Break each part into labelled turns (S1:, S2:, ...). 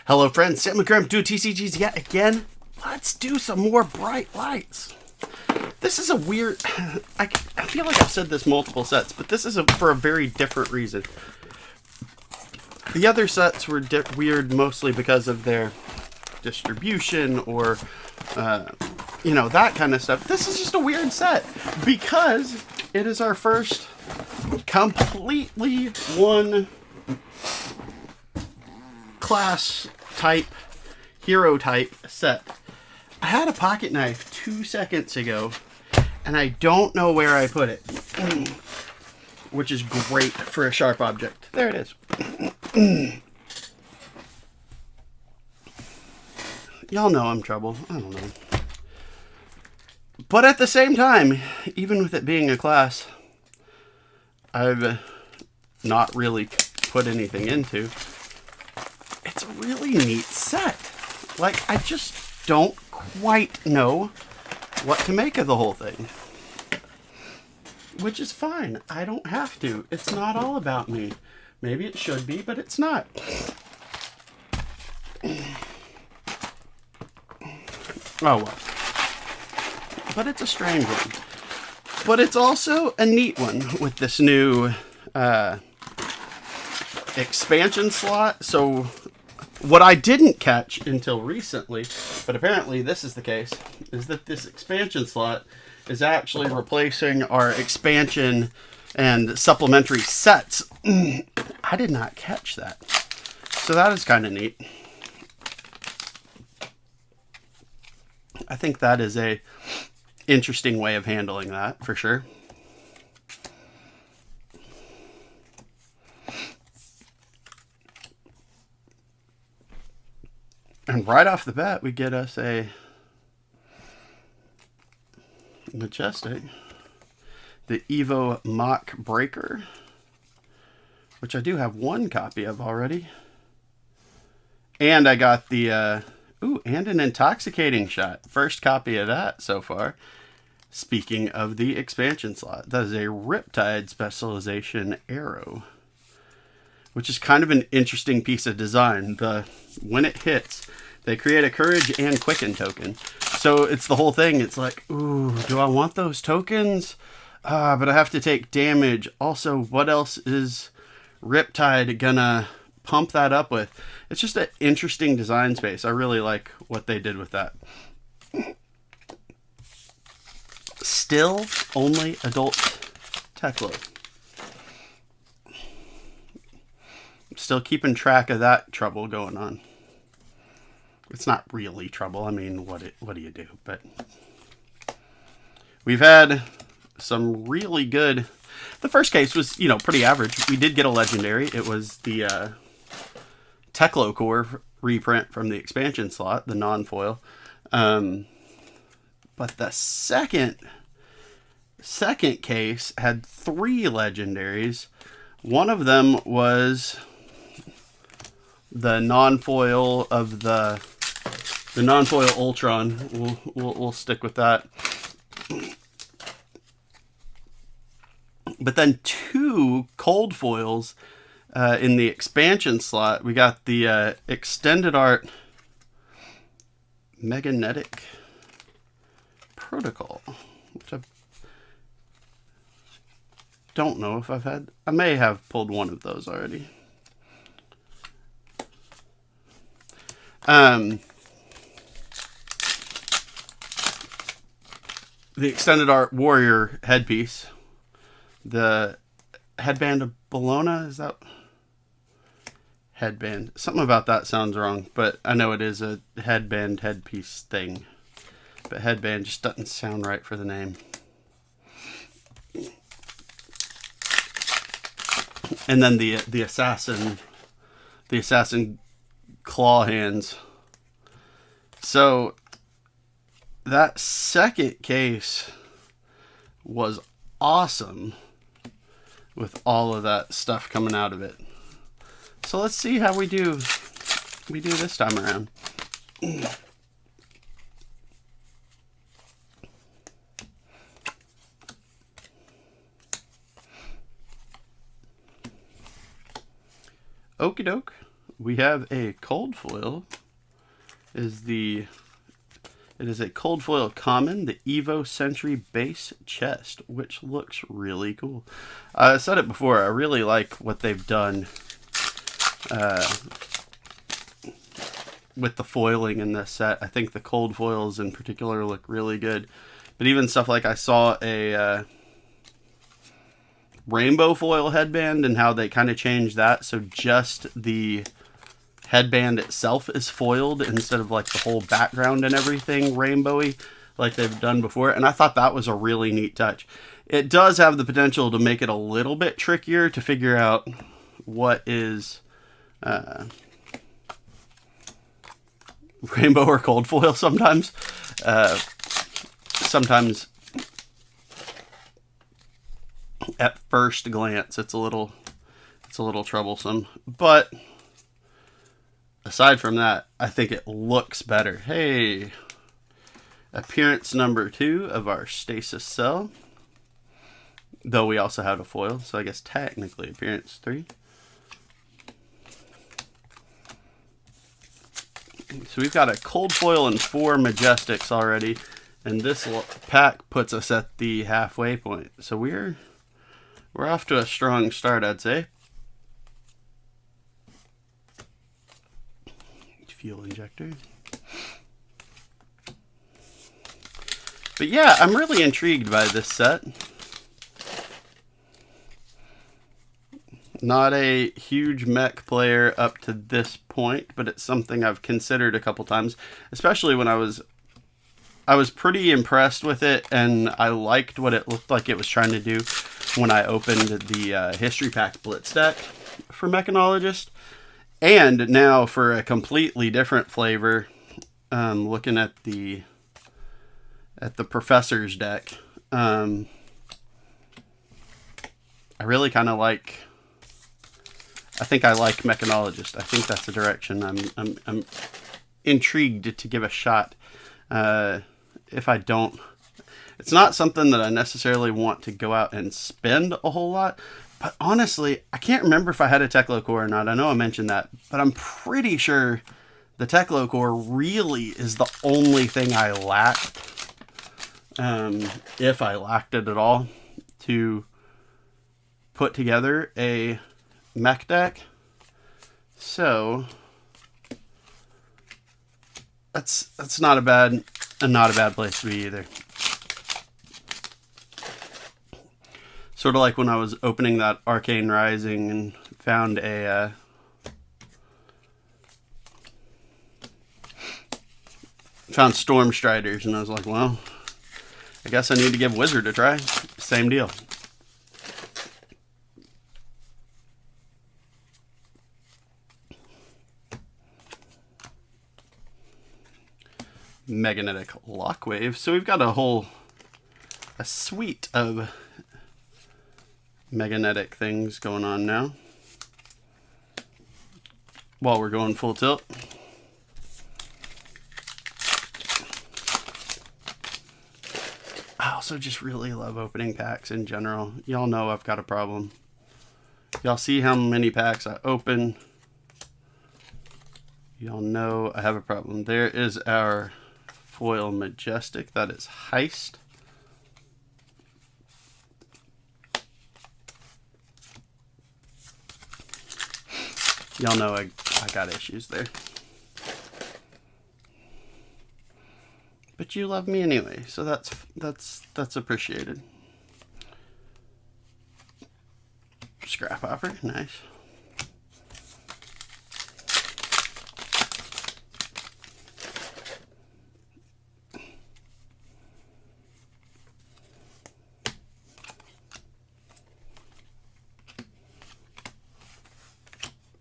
S1: Hello friends, Sam McGrim, do TCGs yet again. Let's do some more bright lights. This is a weird, I feel like I've said this multiple sets, but this is for a very different reason. The other sets were weird mostly because of their distribution or, that kind of stuff. This is just a weird set because it is our first completely one class type, hero type set. I had a pocket knife 2 seconds ago and I don't know where I put it, which is great for a sharp object. There it is. Y'all know I'm trouble. I don't know. But at the same time, even with it being a class I've not really put anything into, it's a really neat set. Like, I just don't quite know what to make of the whole thing. Which is fine. I don't have to. It's not all about me. Maybe it should be, but it's not. Oh well. But it's a strange one. But it's also a neat one with this new expansion slot. So what I didn't catch until recently, but apparently this is the case, is that this expansion slot is actually replacing our expansion and supplementary sets. I did not catch that. So that is kind of neat. I think that is a interesting way of handling that, for sure. And right off the bat, we get us a Majestic, the Evo Mock Breaker, which I do have one copy of already. And I got the, and an Intoxicating Shot. First copy of that so far. Speaking of the expansion slot, that is a Riptide Specialization Arrow, which is kind of an interesting piece of design. When it hits, they create a Courage and Quicken token. So it's the whole thing. It's like, ooh, do I want those tokens? But I have to take damage. Also, what else is Riptide gonna pump that up with? It's just an interesting design space. I really like what they did with that. Still only adult Teklo. Still keeping track of that trouble going on. It's not really trouble. I mean, what do you do? But we've had some really good. The first case was, pretty average. We did get a legendary. It was the Teklo Core reprint from the expansion slot, the non-foil. But the second case had 3 legendaries. One of them was the non-foil of the non-foil Ultron. We'll stick with that. But then 2 cold foils in the expansion slot. We got the extended art Meganetic Protocol, which I don't know if I've had. I may have pulled one of those already. The extended art warrior headpiece, the headband of Bologna, is that headband? Something about that sounds wrong, but I know it is a headband headpiece thing. But headband just doesn't sound right for the name. And then the assassin claw hands. So that second case was awesome with all of that stuff coming out of it. So let's see how we do this time around. Okie doke. we have a cold foil. It is a cold foil common, the Evo Century base chest, which looks really cool. I said it before, I really like what they've done with the foiling in this set. I think the cold foils in particular look really good. But even stuff like I saw a rainbow foil headband and how they kind of changed that. So just the headband itself is foiled instead of like the whole background and everything rainbowy like they've done before. And I thought that was a really neat touch. It does have the potential to make it a little bit trickier to figure out what is rainbow or cold foil sometimes. Sometimes at first glance it's a little troublesome, but aside from that, I think it looks better. Hey, appearance number 2 of our stasis cell, though we also have a foil, so I guess technically appearance 3. So we've got a cold foil and 4 Majestics already, and this pack puts us at the halfway point. So we're off to a strong start, I'd say. Fuel injector. But yeah, I'm really intrigued by this set. Not a huge mech player up to this point, but it's something I've considered a couple times, especially when I was pretty impressed with it, and I liked what it looked like it was trying to do when I opened the History Pack Blitz deck for Mechanologist. And now for a completely different flavor, looking at the Professor's deck, I really kind of like. I think I like Mechanologist. I think that's the direction I'm intrigued to give a shot. If I don't, it's not something that I necessarily want to go out and spend a whole lot. But honestly, I can't remember if I had a Teklo core or not. I know I mentioned that, but I'm pretty sure the Teklo core really is the only thing I lacked, if I lacked it at all, to put together a mech deck. So that's not a bad place to be either. Sort of like when I was opening that Arcane Rising and found found Storm Striders, and I was like, well, I guess I need to give Wizard a try. Same deal. Magnetic Lockwave. So we've got a suite of magnetic things going on now while we're going full tilt. I also just really love opening packs in general. Y'all know I've got a problem. Y'all see how many packs I open. Y'all know I have a problem. There is our foil Majestic. That is Heist. Y'all know I got issues there. But you love me anyway, so that's appreciated. Scrap Hopper, nice.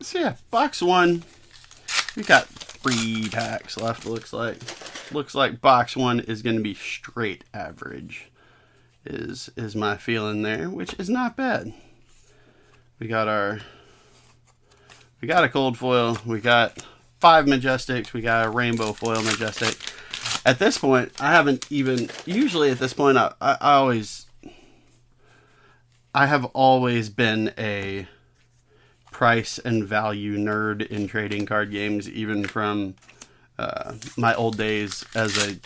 S1: So yeah, box 1. We've got 3 packs left, looks like. Looks like box 1 is going to be straight average, is my feeling there, which is not bad. We got a cold foil, we got 5 Majestics, we got a rainbow foil Majestic. At this point, I haven't even, usually at this point, I have always been a price and value nerd in trading card games, even from my old days as a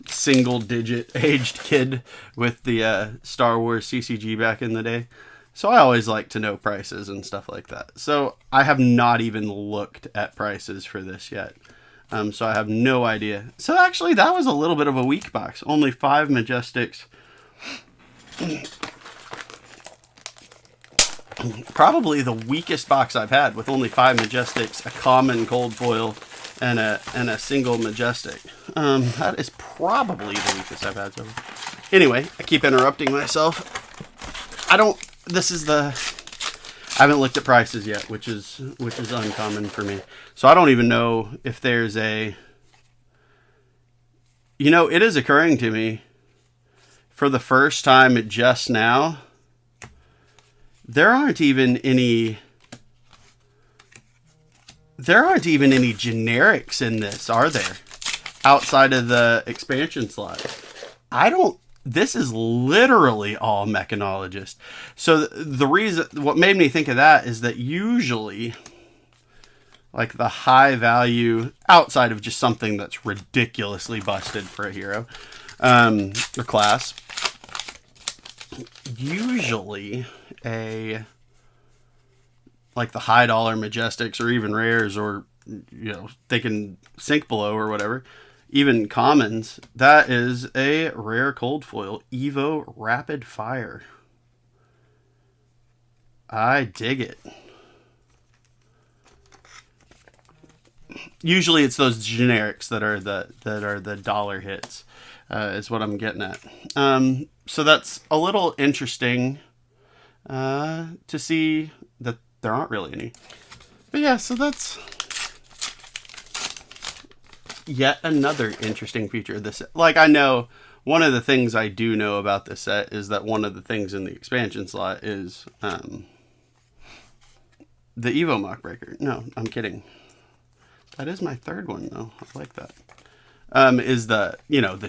S1: single-digit aged kid with the Star Wars CCG back in the day. So I always like to know prices and stuff like that. So I have not even looked at prices for this yet. So I have no idea. So actually, that was a little bit of a weak box. Only 5 Majestics. Probably the weakest box I've had, with only 5 Majestics, a common cold foil, and a single Majestic. That is probably the weakest I've had so far. Anyway, I keep interrupting myself. I haven't looked at prices yet, which is uncommon for me. So I don't even know if there's a... You know, it is occurring to me for the first time just now, there aren't even any generics in this, are there? Outside of the expansion slot. This is literally all Mechanologist. So what made me think of that is that usually, like the high value, outside of just something that's ridiculously busted for a hero, or class, usually like the high dollar Majestics or even rares, or, you know, they can sink below or whatever, even commons, that is a rare cold foil, Evo Rapid Fire. I dig it. Usually it's those generics that are the dollar hits, is what I'm getting at. So that's a little interesting to see that there aren't really any. But yeah, so that's yet another interesting feature of this set. Like, I know one of the things I do know about this set is that one of the things in the expansion slot is the Evo Mock Breaker. No, I'm kidding. That is my third one, though. I like that. Is the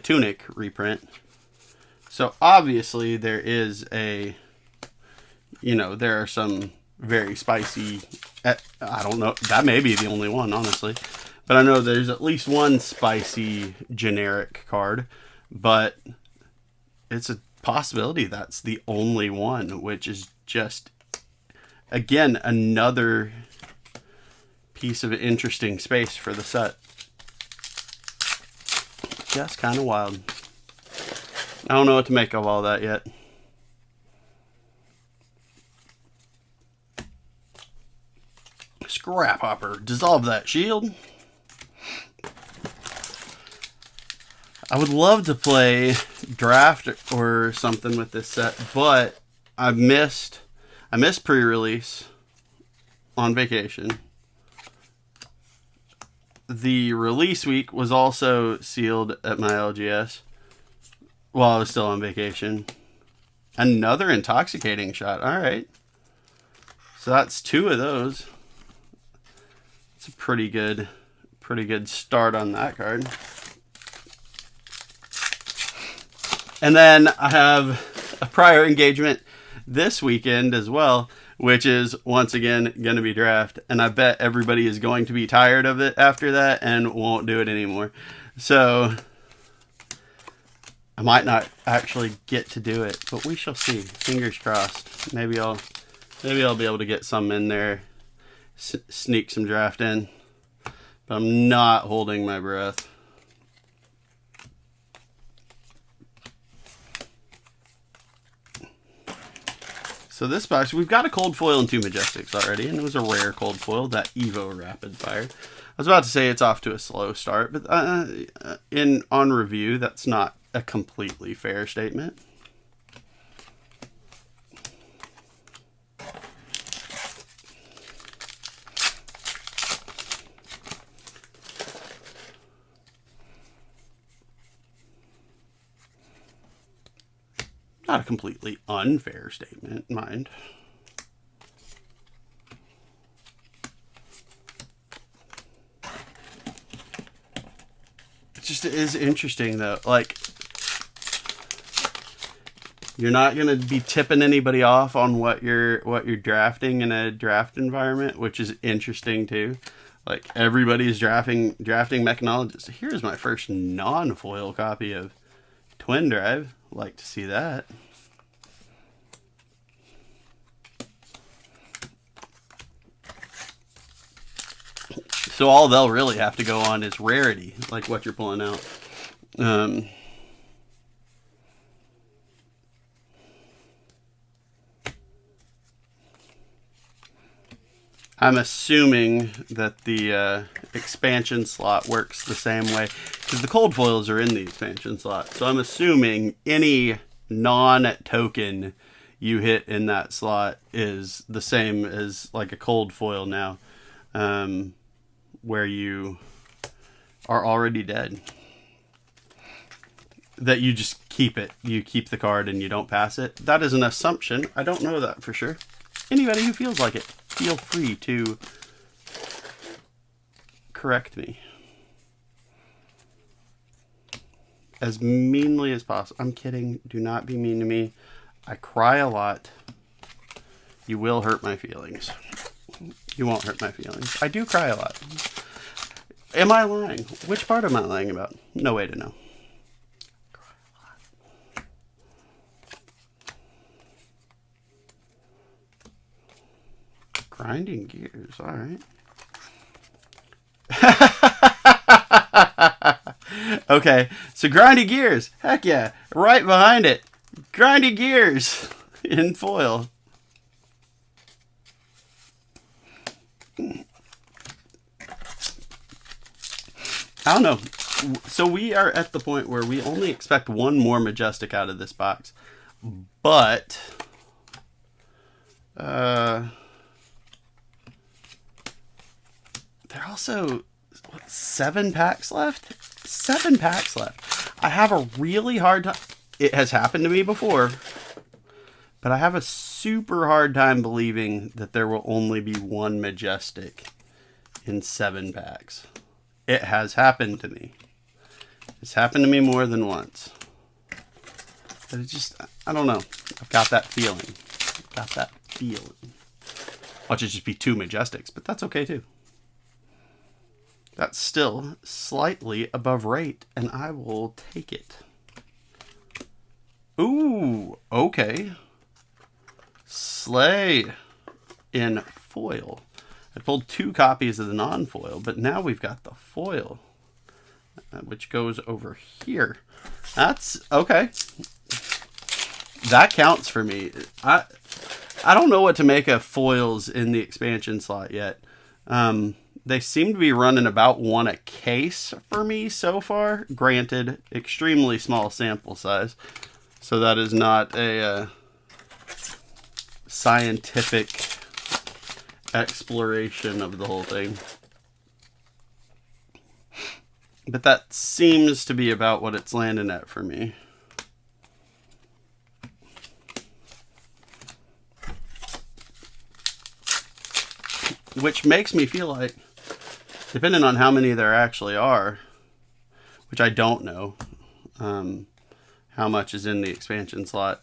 S1: Tunic reprint. So obviously there is there are some very spicy, I don't know, that may be the only one, honestly. But I know there's at least one spicy generic card, but it's a possibility that's the only one, which is just, again, another piece of interesting space for the set. Just kind of wild. I don't know what to make of all that yet. Scrap Hopper, dissolve that shield. I would love to play draft or something with this set, but I missed pre-release on vacation. The release week was also sealed at my LGS while I was still on vacation. Another intoxicating shot. All right. So that's 2 of those. It's a pretty good start on that card. And then I have a prior engagement this weekend as well, which is once again going to be draft. And I bet everybody is going to be tired of it after that and won't do it anymore. So I might not actually get to do it, but we shall see. Fingers crossed. Maybe I'll be able to get some in there, sneak some draft in. But I'm not holding my breath. So this box, we've got a cold foil and 2 Majestics already, and it was a rare cold foil, that Evo Rapid Fire. I was about to say it's off to a slow start, but on review, that's not a completely fair statement. Not a completely unfair statement, mind. It just is interesting, though. Like, You're not going to be tipping anybody off on what you're drafting in a draft environment, which is interesting too. Like everybody's drafting Mechanologist. Here's my first non-foil copy of Twin Drive. Like to see that. So all they'll really have to go on is rarity, like what you're pulling out. I'm assuming that the expansion slot works the same way, because the cold foils are in the expansion slot. So I'm assuming any non-token you hit in that slot is the same as like a cold foil now, where you are already dead. That you just keep it. You keep the card and you don't pass it. That is an assumption. I don't know that for sure. Anybody who feels like it, feel free to correct me. As meanly as possible. I'm kidding. Do not be mean to me. I cry a lot. You will hurt my feelings. You won't hurt my feelings. I do cry a lot. Am I lying? Which part am I lying about? No way to know. Grinding gears, all right. Okay, so grinding gears, heck yeah, right behind it. Grinding gears in foil. I don't know. So we are at the point where we only expect one more Majestic out of this box. But there are also 7 packs left? 7 packs left. I have a really hard time. It has happened to me before, but I have a super hard time believing that there will only be one Majestic in 7 packs. It has happened to me. It's happened to me more than once. But it's just, I don't know. I've got that feeling. Watch it just be 2 Majestics, but that's okay too. That's still slightly above rate, and I will take it. Ooh, okay. Slay in foil. I pulled 2 copies of the non-foil, but now we've got the foil, which goes over here. That's okay. That counts for me. I don't know what to make of foils in the expansion slot yet. They seem to be running about 1 a case for me so far. Granted, extremely small sample size. So that is not a scientific exploration of the whole thing. But that seems to be about what it's landing at for me. Which makes me feel like, depending on how many there actually are, which I don't know how much is in the expansion slot,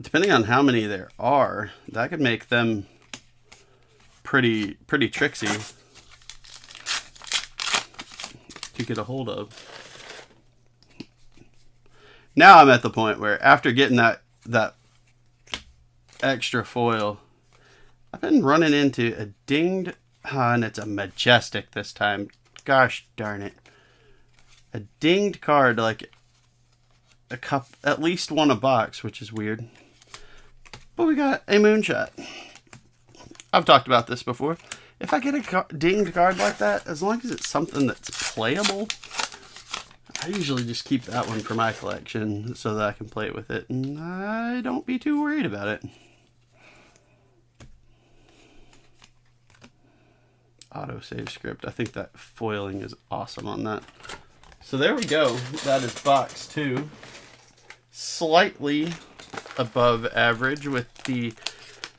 S1: depending on how many there are, that could make them pretty tricksy to get a hold of. Now I'm at the point where after getting that extra foil, I've been running into a dinged, and it's a Majestic this time. Gosh darn it. A dinged card, like at least 1 a box, which is weird. But we got a Moonshot. I've talked about this before. If I get a dinged card like that, as long as it's something that's playable, I usually just keep that one for my collection so that I can play it with it, and I don't be too worried about it. Autosave script. I think that foiling is awesome on that. So there we go. That is box 2. Slightly above average with the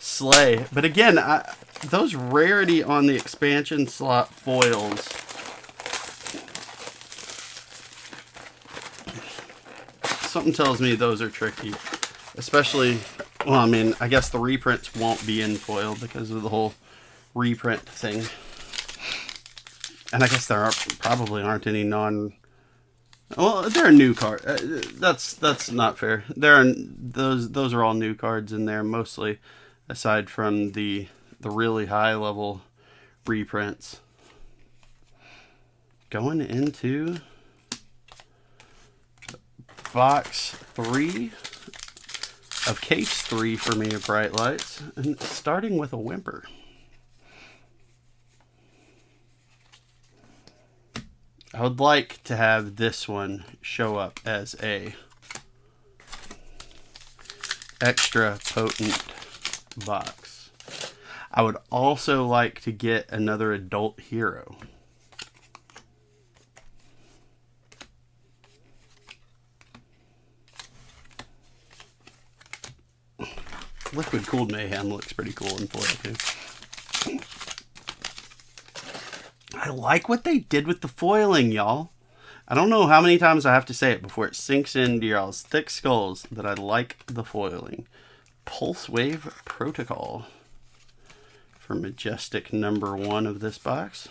S1: Slay. But again, those rarity on the expansion slot foils, something tells me those are tricky. Especially, well, I mean, I guess the reprints won't be in foil because of the whole reprint thing. And I guess there probably aren't any well, there are new cards. That's not fair. There are those are all new cards in there mostly, aside from the really high level reprints. Going into box 3 of case 3 for me of Bright Lights, and starting with a whimper. I would like to have this one show up as a extra potent box. I would also like to get another adult hero. Liquid Cooled Mayhem looks pretty cool in foil too. I like what they did with the foiling, y'all. I don't know how many times I have to say it before it sinks into y'all's thick skulls that I like the foiling. Pulse Wave Protocol for Majestic number 1 of this box.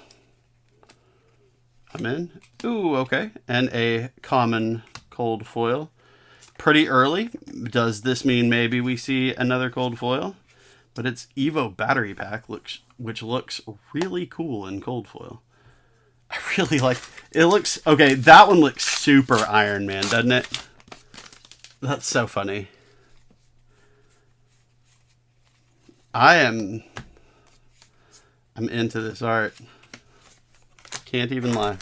S1: I'm in. Ooh, okay. And a common cold foil. Pretty early. Does this mean maybe we see another cold foil? But it's Evo Battery Pack, which looks really cool in cold foil. I really like it. Looks okay. That one looks super Iron Man, doesn't it? That's so funny. I'm into this art. Can't even lie.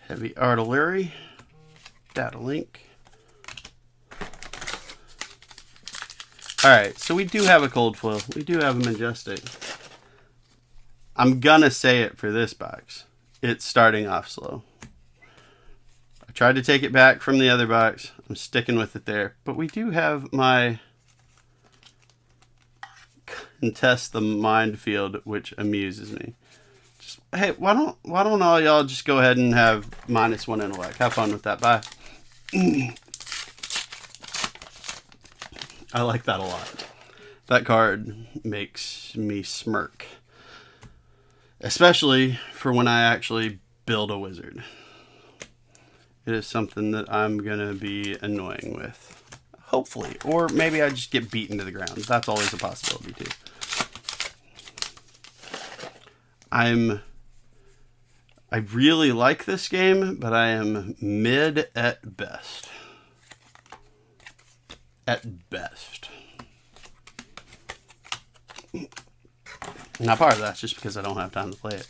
S1: Heavy Artillery, Data Link. Alright, so we do have a cold foil. We do have a Majestic. I'm gonna say it for this box. It's starting off slow. I tried to take it back from the other box. I'm sticking with it there. But we do have my Contest the Minefield, which amuses me. Hey, why don't all y'all just go ahead and have -1 intellect? Have fun with that. Bye. I like that a lot. That card makes me smirk. Especially for when I actually build a wizard. It is something that I'm going to be annoying with. Hopefully. Or maybe I just get beaten to the ground. That's always a possibility too. I really like this game, but I am mid at best. At best. Now, part of that's just because I don't have time to play it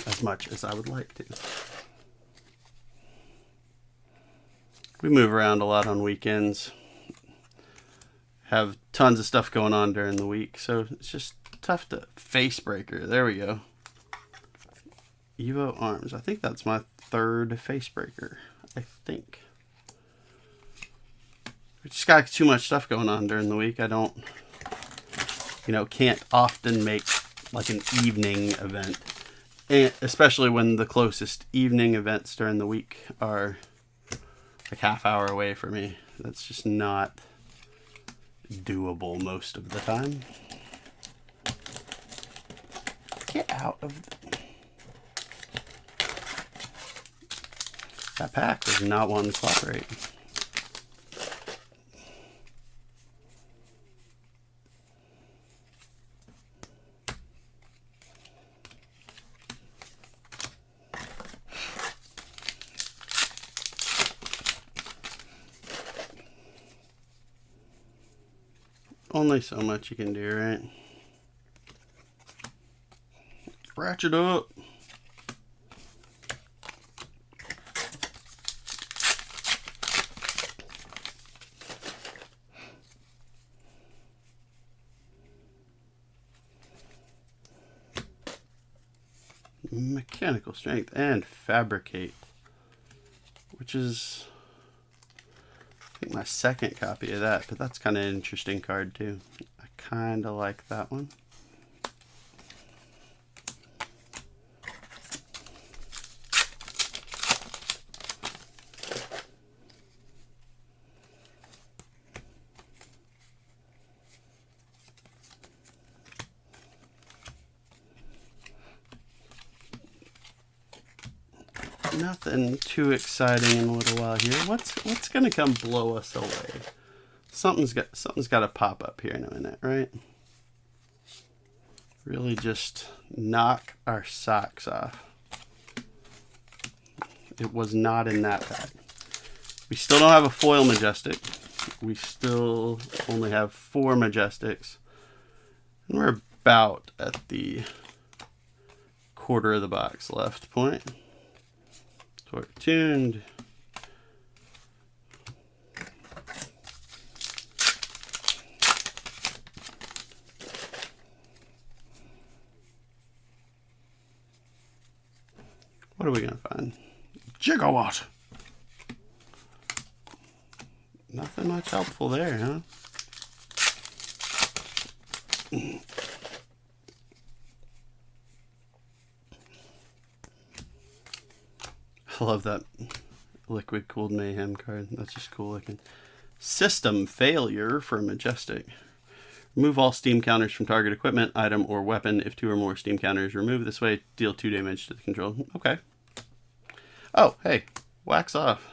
S1: as much as I would like to. We move around a lot on weekends. Have tons of stuff going on during the week, so it's just tough to Facebreaker. There we go. Evo Arms. I think that's my 3rd Facebreaker. I think. I just got too much stuff going on during the week. I don't, can't often make like an evening event. And especially when the closest evening events during the week are like half-hour away for me. That's just not doable most of the time. Get out of the... That pack does not want to cooperate. Only so much you can do, right? Ratchet up. Mechanical Strength, and Fabricate, which is, I think, my second copy of that, but that's kind of an interesting card too. I kind of like that one. Nothing too exciting in a little while here. What's gonna come blow us away? Something's got to pop up here in a minute, right? Really just knock our socks off. It was not in that pack. We still don't have a foil Majestic. We still only have 4 Majestics. And we're about at the quarter of the box left point. Torque tuned. What are we gonna find? Gigawatt. Nothing much helpful there, huh? I love that Liquid Cooled Mayhem card. That's just cool looking. System Failure for Majestic. Remove all steam counters from target equipment, item, or weapon. If 2 or more steam counters removed this way, deal 2 damage to the control. Okay. Oh, hey. Wax off.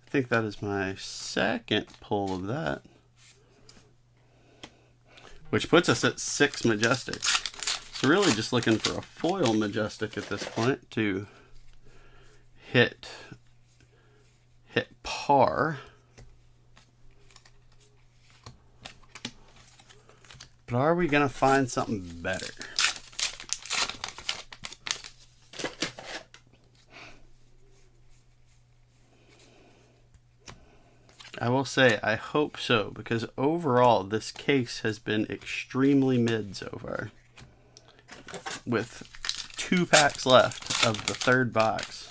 S1: I think that is my second pull of that. Which puts us at 6 Majestics. So really just looking for a foil Majestic at this point to hit par. But are we gonna find something better? I will say I hope so, because overall this case has been extremely mid so far. With 2 packs left of the 3rd box.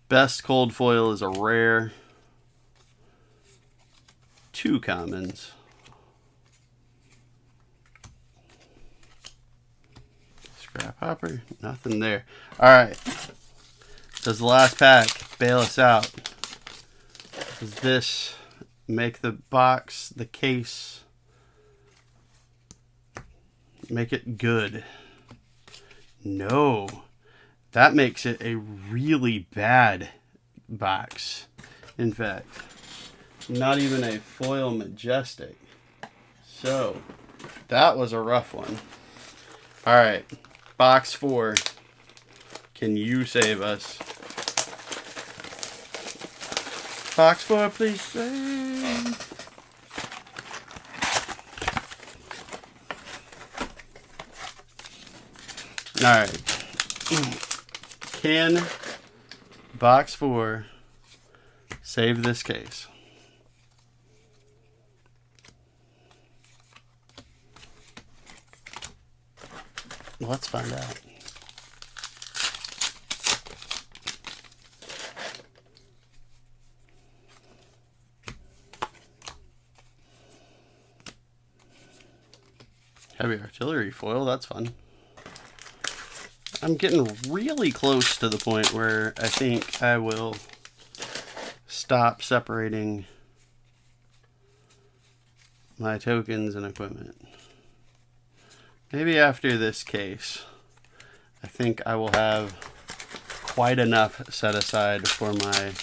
S1: Best cold foil is a rare. 2 commons. Scrap hopper, nothing there. Alright. Does the last pack bail us out? Does this make the box, the case, make it good? No. That makes it a really bad box. In fact, not even a foil Majestic. So, that was a rough one. Alright, box 4. Can you save us? Box 4, please save. Alright. Can box 4 save this case? Let's find out. Heavy artillery foil, that's fun. I'm getting really close to the point where I think I will stop separating my tokens and equipment. Maybe after this case, I think I will have quite enough set aside for my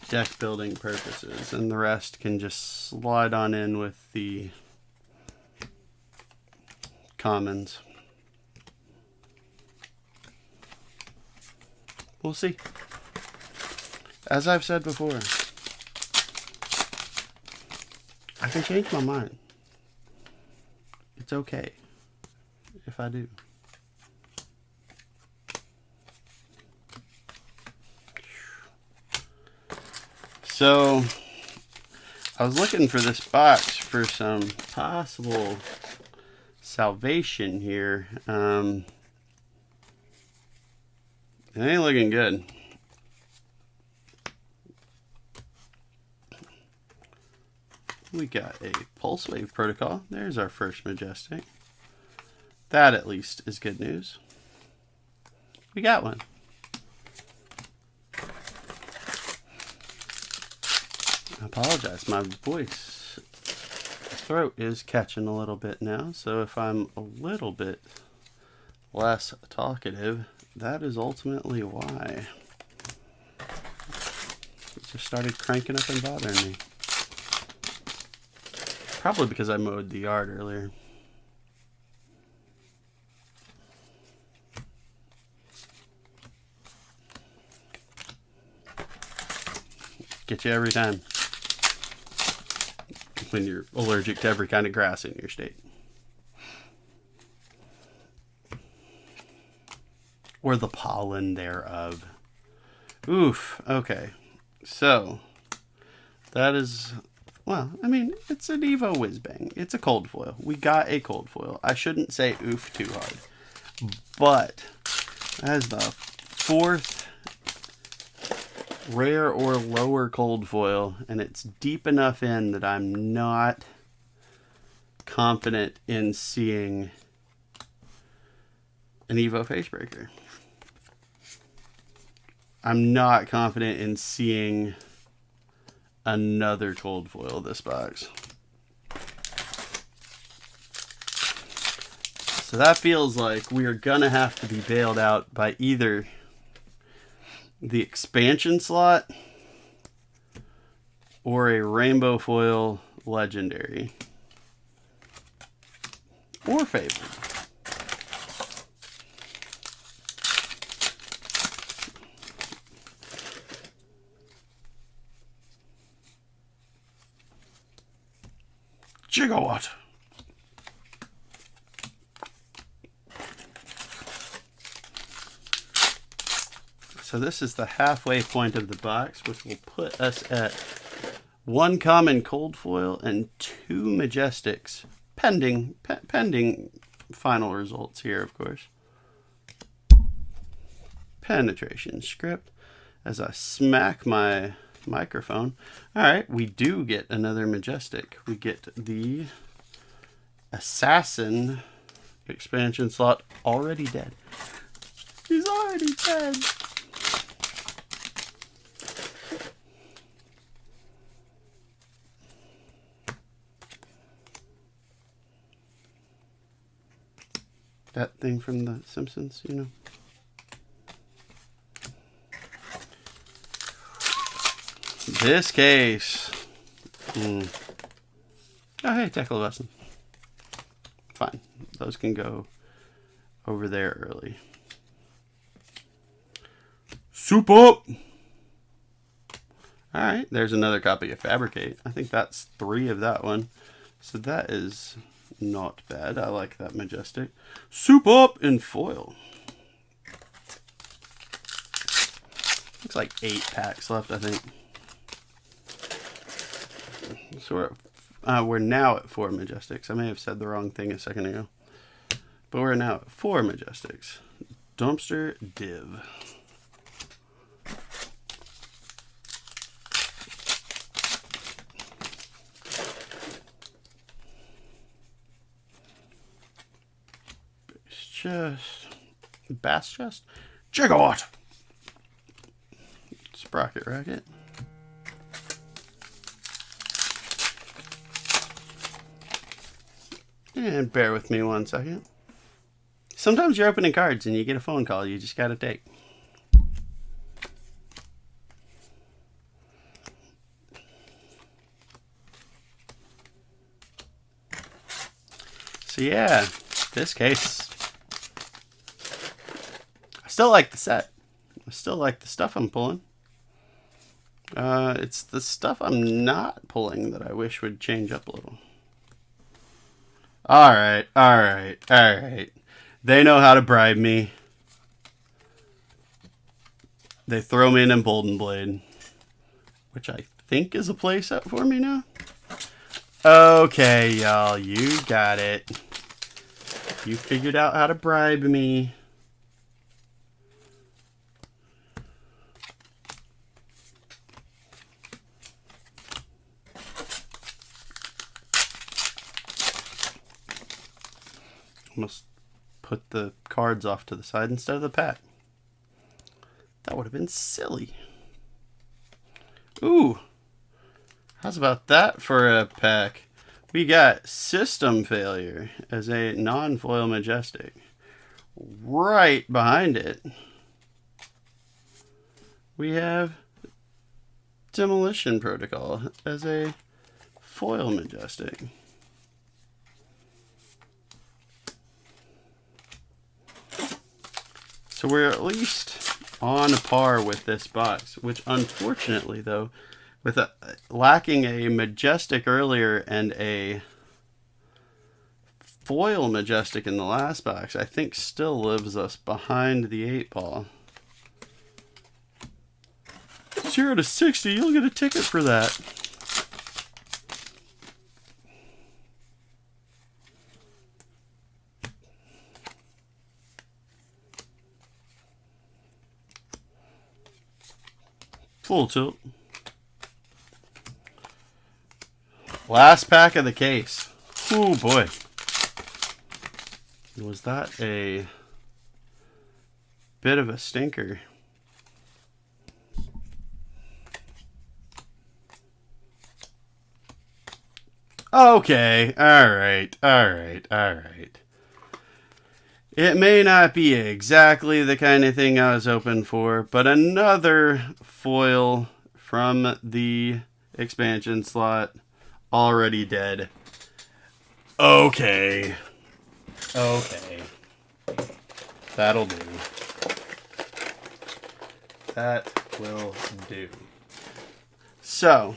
S1: deck building purposes, and the rest can just slide on in with the commons. We'll see. As I've said before, I can change my mind. It's okay if I do. So, I was looking for this box for some possible salvation here. It ain't looking good. We got a pulse wave protocol. There's our first majestic. That at least is good news. We got one. I apologize, my throat is catching a little bit now, so if I'm a little bit less talkative, that is ultimately why. It just started cranking up and bothering me. Probably because I mowed the yard earlier. Get you every time. When you're allergic to every kind of grass in your state. Or the pollen thereof. Oof. Okay. So, that is... Well, I mean, it's an Evo Whiz-Bang. It's a cold foil. We got a cold foil. I shouldn't say oof too hard. But, that is the fourth rare or lower cold foil, and it's deep enough in that I'm not confident in seeing an Evo Facebreaker. I'm not confident in seeing another cold foil this box. So that feels like we are gonna have to be bailed out by either the expansion slot or a rainbow foil legendary or favored. Gigawatt. So this is the halfway point of the box, which will put us at one common cold foil and two majestics, pending final results here, of course. Penetration script as I smack my microphone. All right, we do get another majestic. We get the Assassin expansion slot, already dead. He's already dead. That thing from The Simpsons, you know. This case. Oh, hey, tackle lesson. Fine. Those can go over there early. Soup up! Alright, there's another copy of Fabricate. I think that's 3 of that one. So that is not bad. I like that majestic. Soup up in foil. Looks like 8 packs left, I think. So we're now at 4 majestics. I may have said the wrong thing a second ago. But we're now at 4 majestics. Dumpster div. Bass chest. Gigawatt. Sprocket racket. And bear with me 1 second. Sometimes you're opening cards and you get a phone call you just gotta take. So yeah, this case, I still like the set. I still like the stuff I'm pulling. It's the stuff I'm not pulling that I wish would change up a little. Alright. They know how to bribe me. They throw me an Emboldened Blade, which I think is a playset for me now. Okay, y'all, you got it. You figured out how to bribe me. Almost put the cards off to the side instead of the pack. That would have been silly. Ooh. How's about that for a pack? We got System Failure as a non-foil Majestic. Right behind it, we have Demolition Protocol as a foil Majestic. So we're at least on par with this box, which unfortunately though, with lacking a Majestic earlier and a foil Majestic in the last box, I think still lives us behind the 8-ball. 0 to 60, you'll get a ticket for that. Full tilt. Last pack of the case. Oh boy. Was that a bit of a stinker? Okay. Alright. It may not be exactly the kind of thing I was hoping for, but another foil from the expansion slot, already dead. Okay. That'll do. That will do. So,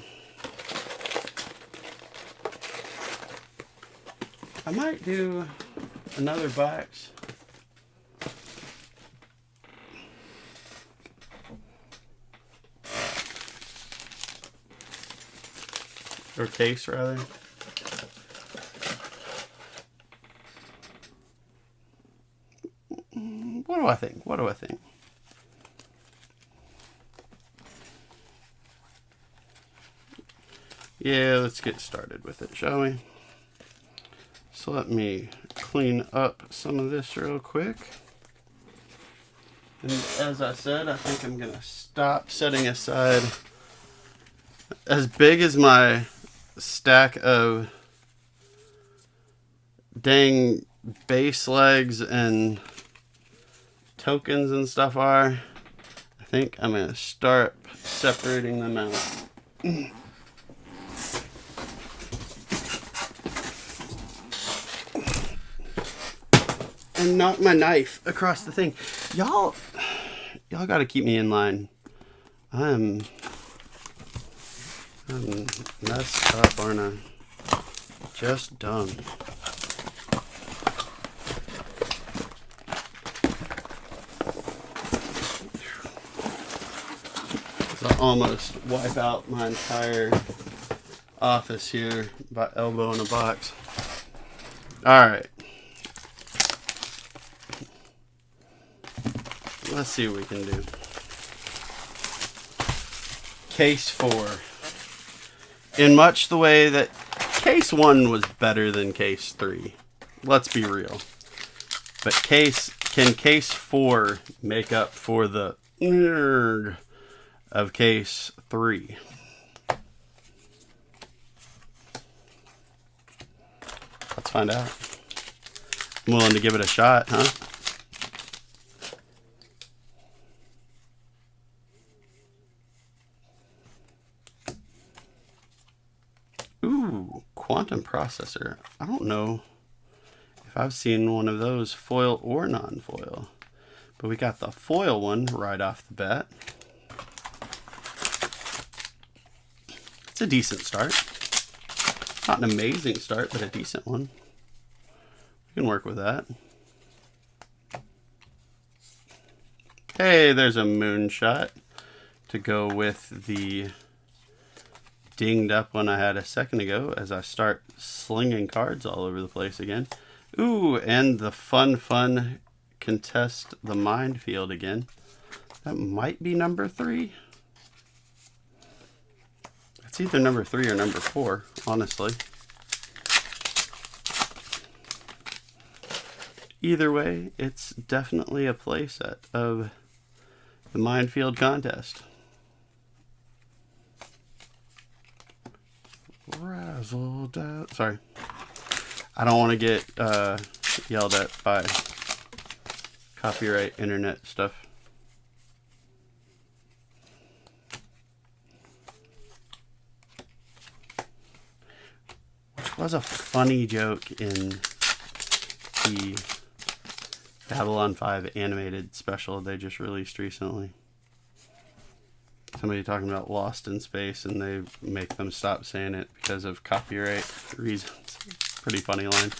S1: I might do another box. Or case, rather. What do I think? Yeah, let's get started with it, shall we? So let me clean up some of this real quick. And as I said, I think I'm going to stop setting aside as big as my stack of dang base legs and tokens and stuff are. I think I'm going to start separating them out. And knock my knife across the thing. Y'all got to keep me in line. I'm messed up, aren't I? Just dumb. I almost wipe out my entire office here by elbowing a box. Alright. Let's see what we can do. Case 4. In much the way that Case 1 was better than Case 3. Let's be real. But can Case 4 make up for the nerd of Case 3? Let's find out. I'm willing to give it a shot, huh? Ooh, quantum processor. I don't know if I've seen one of those foil or non-foil. But we got the foil one right off the bat. It's a decent start. Not an amazing start, but a decent one. We can work with that. Hey, there's a moonshot to go with the dinged up one I had a second ago as I start slinging cards all over the place again. Ooh, and the fun contest the minefield again. That might be number 3. It's either number 3 or number 4, honestly. Either way, it's definitely a playset of the minefield contest. Razzled out. Sorry. I don't want to get yelled at by copyright internet stuff. Which was a funny joke in the Babylon 5 animated special they just released recently. Somebody talking about Lost in Space, and they make them stop saying it because of copyright reasons. Pretty funny line.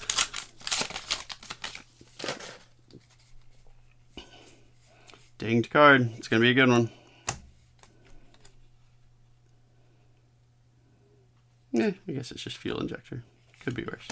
S1: Dinged card. It's going to be a good one. Yeah, I guess it's just fuel injector. Could be worse.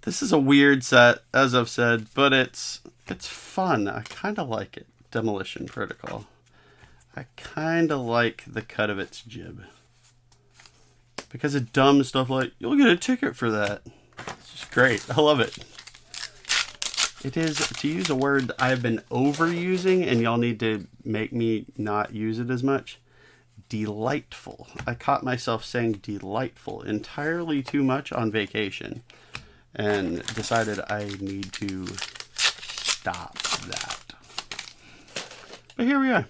S1: This is a weird set, as I've said, but it's fun. I kind of like it. Demolition Protocol. I kind of like the cut of its jib. Because of dumb stuff like, you'll get a ticket for that. It's just great. I love it. It is, to use a word I've been overusing, and y'all need to make me not use it as much, delightful. I caught myself saying delightful entirely too much on vacation, and decided I need to stop that. But here we are.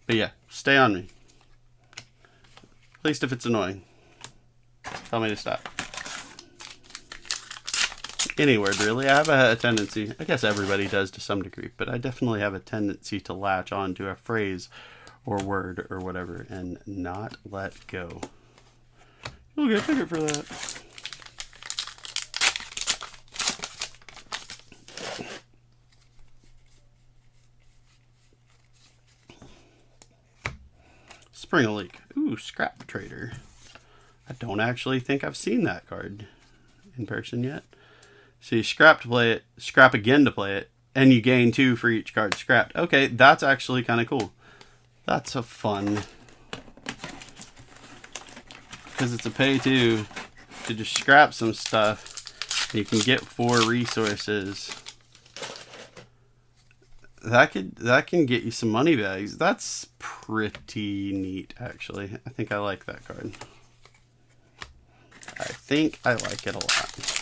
S1: But yeah, stay on me. At least if it's annoying. Tell me to stop. Any word, really. I have a tendency, I guess everybody does to some degree, but I definitely have a tendency to latch on to a phrase or word or whatever and not let go. You'll get a ticket for that. Spring a Leak. Ooh, Scrap Trader. I don't actually think I've seen that card in person yet. So you scrap to play it, scrap again to play it, and you gain 2 for each card scrapped. Okay, that's actually kind of cool. That's a fun... Because it's a pay 2 to just scrap some stuff. You can get 4 resources. That can get you some money bags. That's pretty neat, actually. I think I like that card. I think I like it a lot.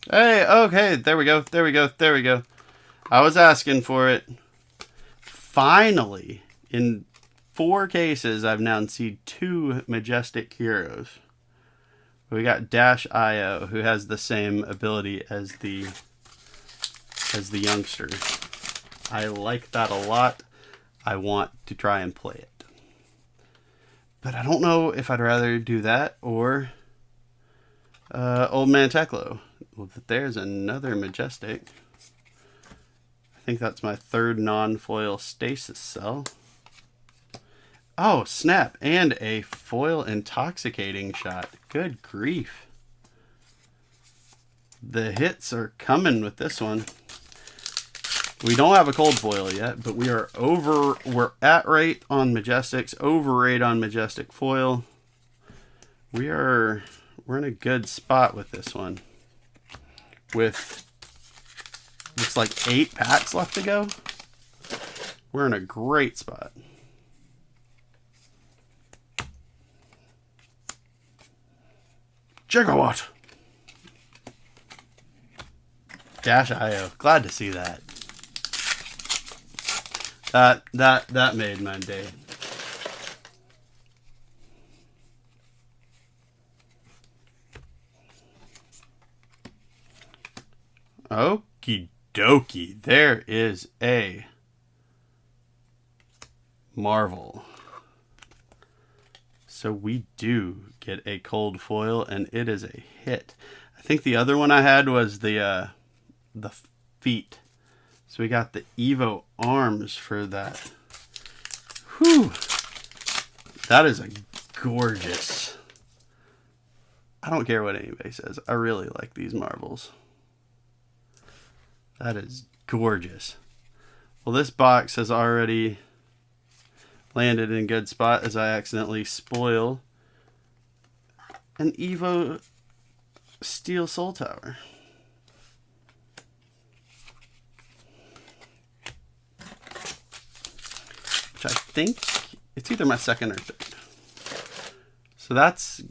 S1: Hey, okay, there we go, there we go, there we go. I was asking for it. Finally, in 4 cases, I've now seen 2 Majestic Heroes. We got Dash IO, who has the same ability as the youngster. I like that a lot. I want to try and play it. But I don't know if I'd rather do that or Old Man Teklo. Well, there's another Majestic. I think that's my 3rd non-foil Stasis Cell. Oh, snap. And a foil Intoxicating Shot. Good grief. The hits are coming with this one. We don't have a cold foil yet, but we're at rate on Majestics, over rate on Majestic Foil. We're in a good spot with this one. With looks like 8 packs left to go. We're in a great spot. Gigawatt. Dash IO. Glad to see that. That made my day. Okie dokie. There is a Marvel. So we do get a cold foil, and it is a hit. I think the other one I had was the feet. So we got the Evo arms for that. Whew. That is a gorgeous. I don't care what anybody says. I really like these marbles. That is gorgeous. Well, this box has already landed in a good spot as I accidentally spoil an Evo Steel Soul Tower. Which I think it's either my second or third. So that's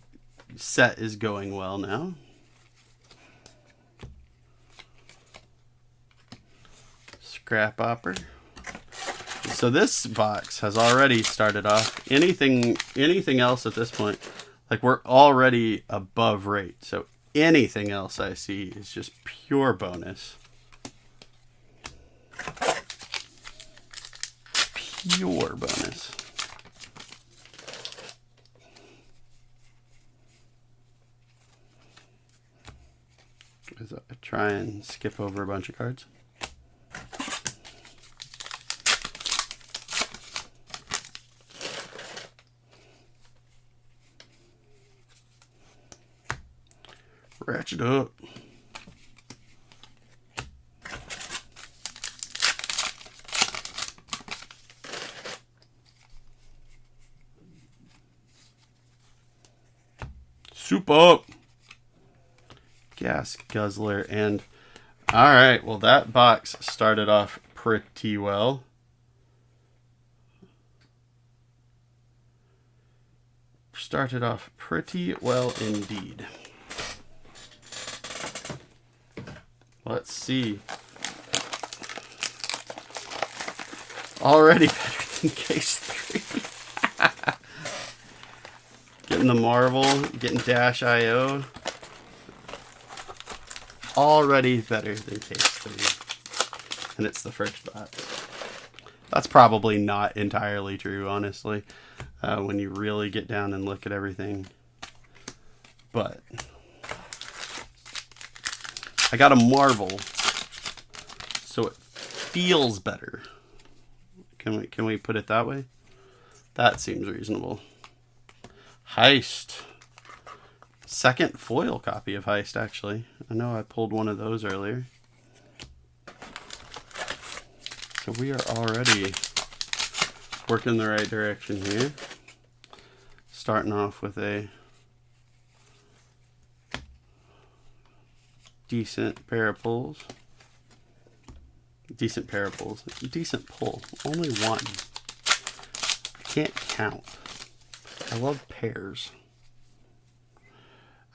S1: set is going well now. Scrap hopper. So this box has already started off. Anything else at this point, like we're already above rate. So anything else I see is just pure bonus. Pure bonus. As I try and skip over a bunch of cards. Ratchet up. Soup up. Gas guzzler. And all right, well, that box started off pretty well. Started off pretty well indeed. Let's see. Already better than case 3. Getting the Marvel, getting Dash IO. Already better than case 3. And it's the first box. That's probably not entirely true, honestly, when you really get down and look at everything. But I got a Marvel, so it feels better. Can we put it that way? That seems reasonable. Heist. Second foil copy of Heist, actually. I know I pulled one of those earlier. So we are already working the right direction here. Starting off with a decent pair of pulls. Decent pair of pulls. Decent pull. Only one. I can't count. I love pairs.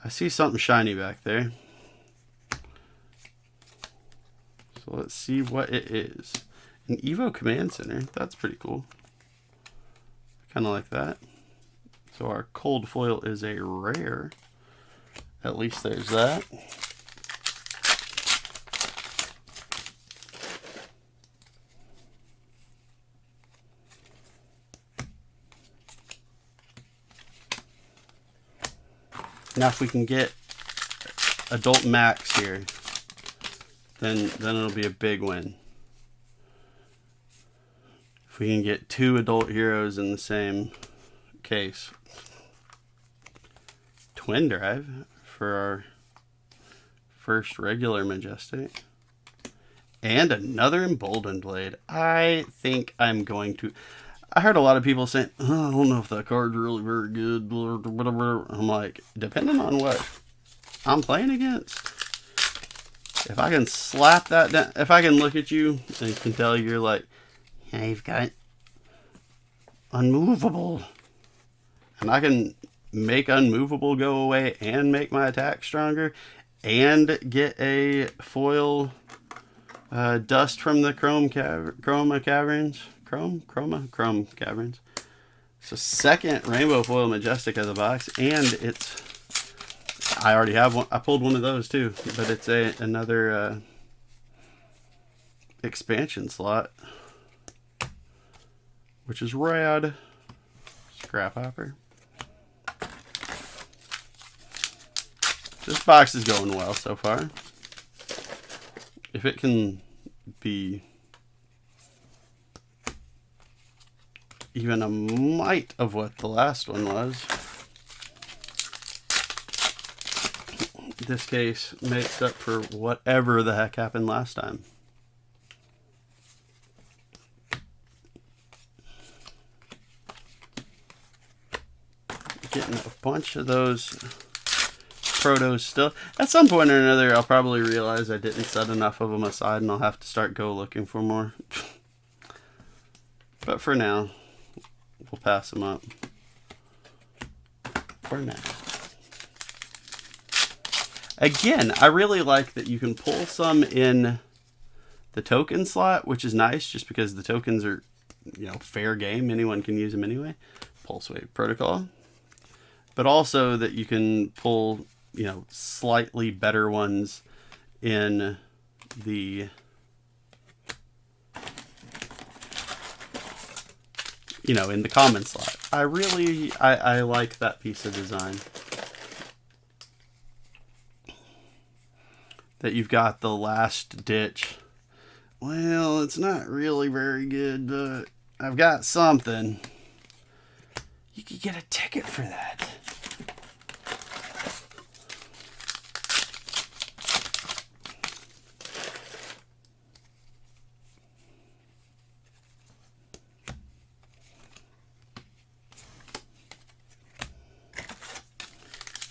S1: I see something shiny back there. So let's see what it is. An Evo Command Center. That's pretty cool. Kind of like that. So our cold foil is a rare. At least there's that. Now if we can get Adult Max here, then it'll be a big win. If we can get 2 Adult Heroes in the same case. Twin Drive for our first regular Majestic. And another Emboldened Blade. I think I'm going to... I heard a lot of people saying, oh, I don't know if that card's really very good. Blah, blah, blah. I'm like, depending on what I'm playing against. If I can slap that down, if I can look at you and can tell you're like, yeah, you've got unmovable. And I can make unmovable go away and make my attack stronger and get a foil dust from the Chrome Caverns. Chrome Caverns. So second Rainbow Foil Majestic of the box, and it's... I already have one. I pulled one of those too, but it's another expansion slot, which is rad. Scrap hopper. This box is going well so far. If it can be even a mite of what the last one was, this case makes up for whatever the heck happened last time. Getting a bunch of those protos still. At some point or another, I'll probably realize I didn't set enough of them aside, and I'll have to start looking for more. But for now, we'll pass them up. For now. Again, I really like that you can pull some in the token slot, which is nice, just because the tokens are, you know, fair game. Anyone can use them anyway. Pulse Wave Protocol. But also that you can pull, you know, slightly better ones in the, you know, in the common slot. I like that piece of design. That you've got the last ditch. Well, it's not really very good, but I've got something. You could get a ticket for that.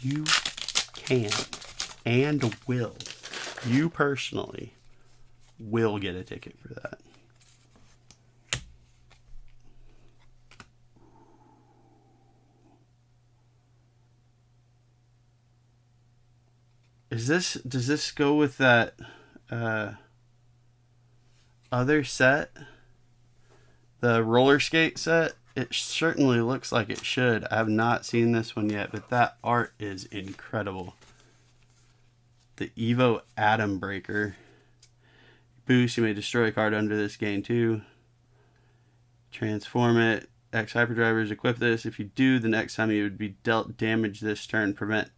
S1: You can and will. You personally will get a ticket for that. Does this go with that other set? The roller skate set? It certainly looks like it should. I have not seen this one yet, but that art is incredible. The Evo Atom Breaker. Boost, you may destroy a card under this, gain 2. Transform it. X Hyperdrivers equip this. If you do, the next time you would be dealt damage this turn. Prevent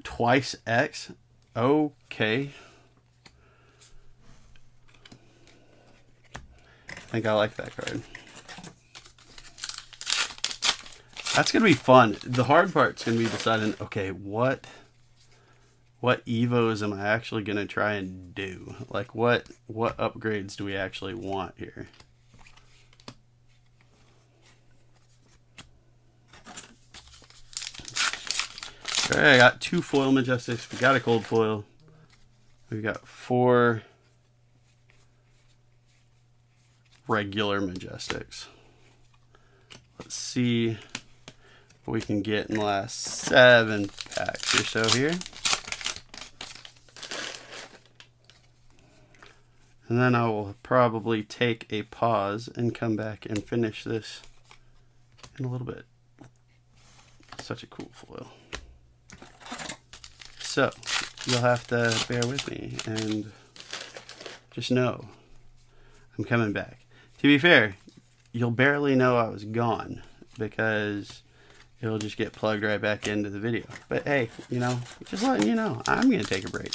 S1: twice X. Okay. I think I like that card. That's going to be fun. The hard part's going to be deciding, okay, what Evos am I actually going to try and do? Like, what upgrades do we actually want here? Okay, I got 2 foil Majestics. We got a cold foil. We've got 4 regular Majestics. Let's see what we can get in the last 7 packs or so here. And then I will probably take a pause and come back and finish this in a little bit. Such a cool foil. So, you'll have to bear with me and just know I'm coming back. To be fair, you'll barely know I was gone because it'll just get plugged right back into the video. But hey, you know, just letting you know, I'm going to take a break.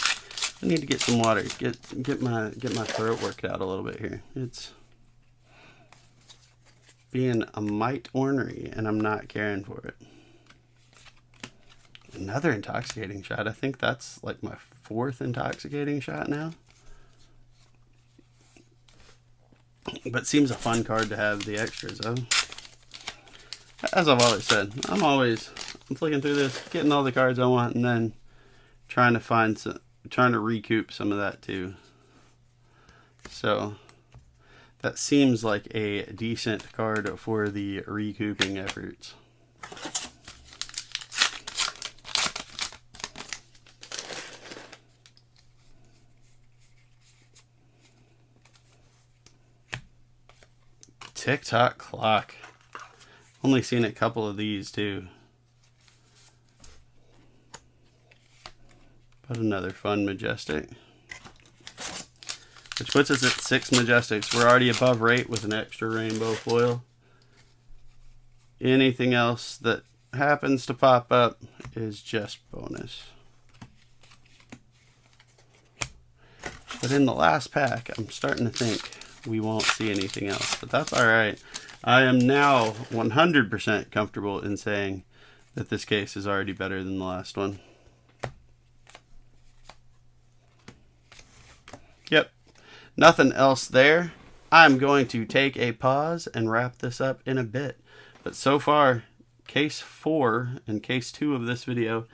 S1: I need to get some water, get my throat worked out a little bit here. It's being a mite ornery, and I'm not caring for it. Another intoxicating shot. I think that's like my 4th intoxicating shot now. But seems a fun card to have the extras of. As I've always said, I'm flicking through this, getting all the cards I want, and then trying to recoup some of that too. So that seems like a decent card for the recouping efforts. Tick-tock clock. Only seen a couple of these too. But another fun Majestic. Which puts us at 6 Majestics. We're already above rate with an extra rainbow foil. Anything else that happens to pop up is just bonus. But in the last pack, I'm starting to think we won't see anything else. But that's all right. I am now 100% comfortable in saying that this case is already better than the last one. Yep, nothing else there. I'm going to take a pause and wrap this up in a bit. But so far, case 4 and case 2 of this video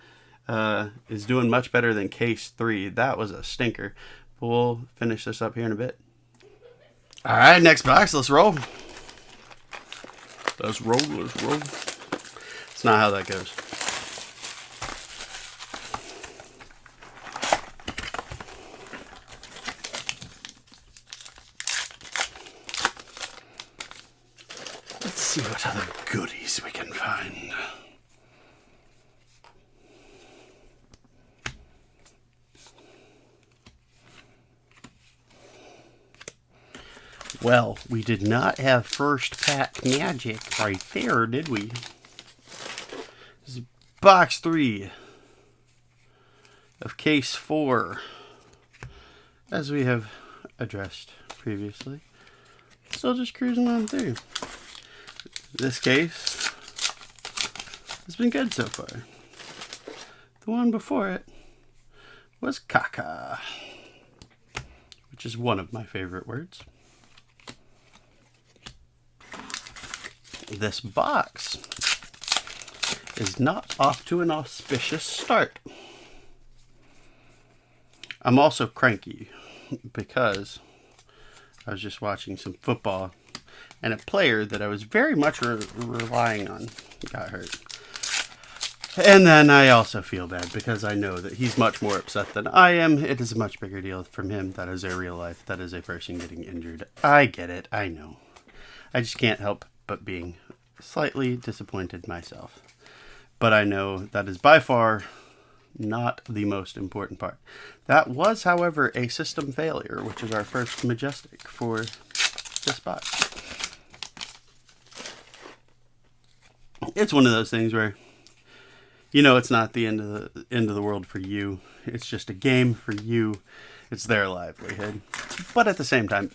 S1: is doing much better than case 3. That was a stinker. We'll finish this up here in a bit. All right, next box. Let's roll. Let's roll. Let's roll. It's not how that goes. Let's see what other goodies we can find. Well, we did not have first pack magic right there, did we? This is box 3 of case 4, as we have addressed previously. Still just cruising on through. This case has been good so far. The one before it was caca, which is one of my favorite words. This box is not off to an auspicious start. I'm also cranky because I was just watching some football and a player that I was very much relying on got hurt. And then I also feel bad because I know that he's much more upset than I am. It is a much bigger deal from him. That is a real life. That is a person getting injured. I get it. I know. I just can't help but being slightly disappointed myself. But I know that is by far not the most important part. That was, however, a system failure, which is our first Majestic for this box. It's one of those things where, you know, it's not the end of the world for you. It's just a game for you. It's their livelihood. But at the same time,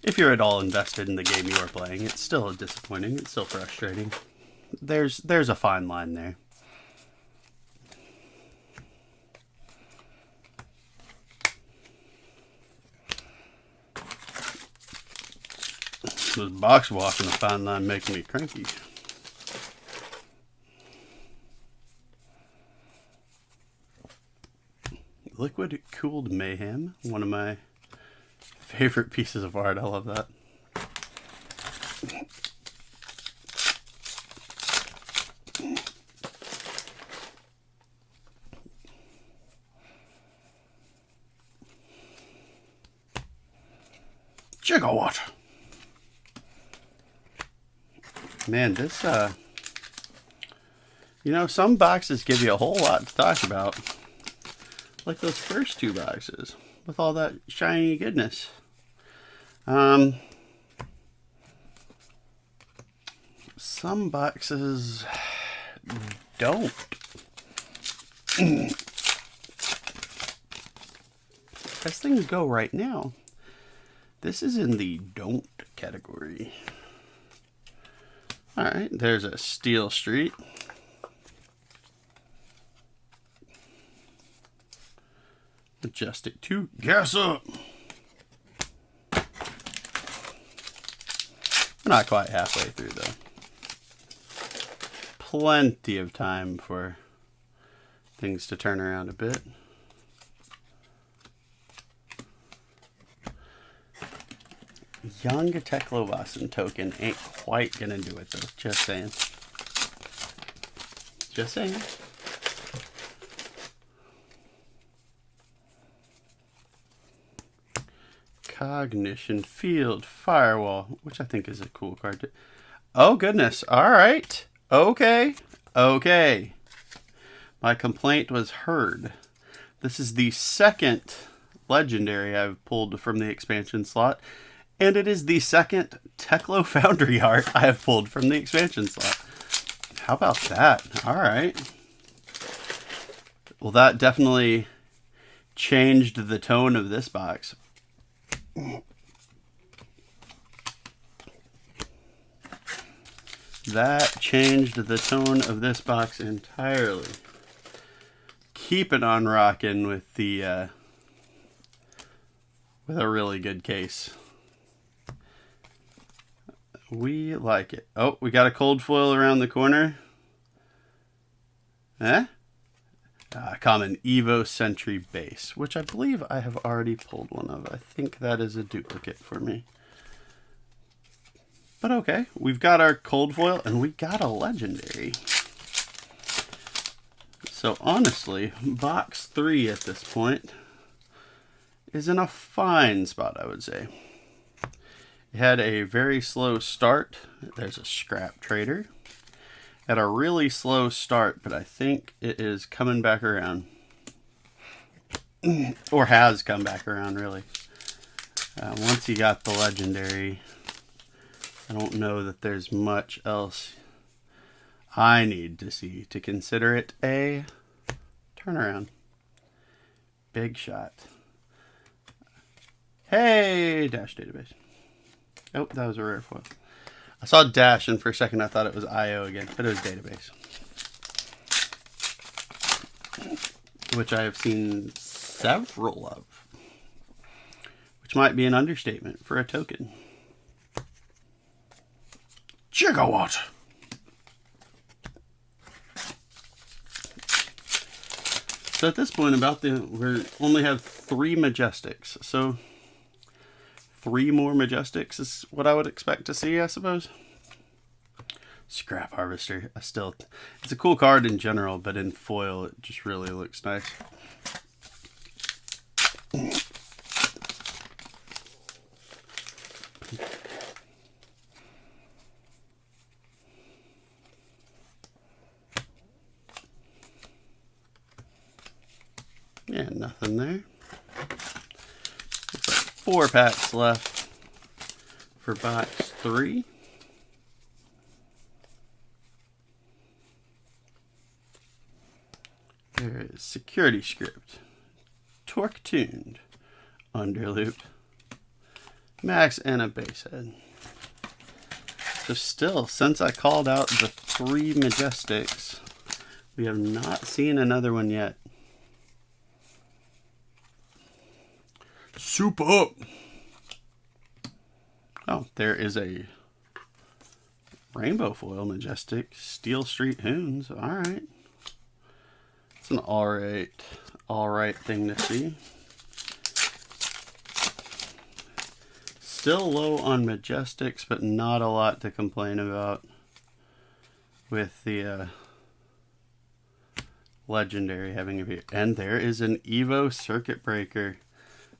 S1: if you're at all invested in the game you are playing, it's still disappointing. It's still frustrating. There's a fine line there. This box walking the fine line making me cranky. Liquid Cooled Mayhem, one of my favorite pieces of art. I love that. Gigawatt. Man, this you know, some boxes give you a whole lot to talk about. Like those first 2 boxes with all that shiny goodness. Some boxes don't. As things go right now, this is in the don't category. Alright, there's a Steel Street. Majestic 2. Gas up! We're not quite halfway through, though. Plenty of time for things to turn around a bit. Young Teklovasen token ain't quite gonna do it, though. Just saying. Just saying. Cognition Field Firewall, which I think is a cool card. Oh, goodness. All right. Okay. Okay. My complaint was heard. This is the second legendary I've pulled from the expansion slot, and it is the second Teklo Foundry art I have pulled from the expansion slot. How about that? All right. Well, that definitely changed the tone of this box. That changed the tone of this box entirely. Keep it on rocking with the with a really good case. We like it. Oh, we got a cold foil around the corner. Common Evo Sentry base, which I believe I have already pulled one of. I think that is a duplicate for me. But okay, we've got our cold foil and we got a legendary. So honestly, box 3 at this point is in a fine spot, I would say. It had a very slow start. There's a scrap trader. Had a really slow start, but I think it is coming back around. Or has come back around, really. Once you got the legendary, I don't know that there's much else I need to see to consider it a turnaround. Big shot. Hey, Dash database. Oh, that was a rare foil. I saw Dash, and for a second I thought it was IO again, but it was database. Which I have seen several of. Which might be an understatement for a token. Gigawatt! So at this point, we only have 3 Majestics. So 3 more Majestics is what I would expect to see, I suppose. Scrap Harvester. It's a cool card in general, but in foil it just really looks nice. Yeah, nothing there. Looks like 4 packs left for box 3. There is Security Script, Torque Tuned, Underloop, Max, and a base head. So still, since I called out the 3 Majestics, we have not seen another one yet. Soup up! Oh, there is a Rainbow Foil Majestic, Steel Street Hoons. Alright. It's an alright thing to see. Still low on Majestics, but not a lot to complain about with the Legendary having appeared. And there is an Evo Circuit Breaker.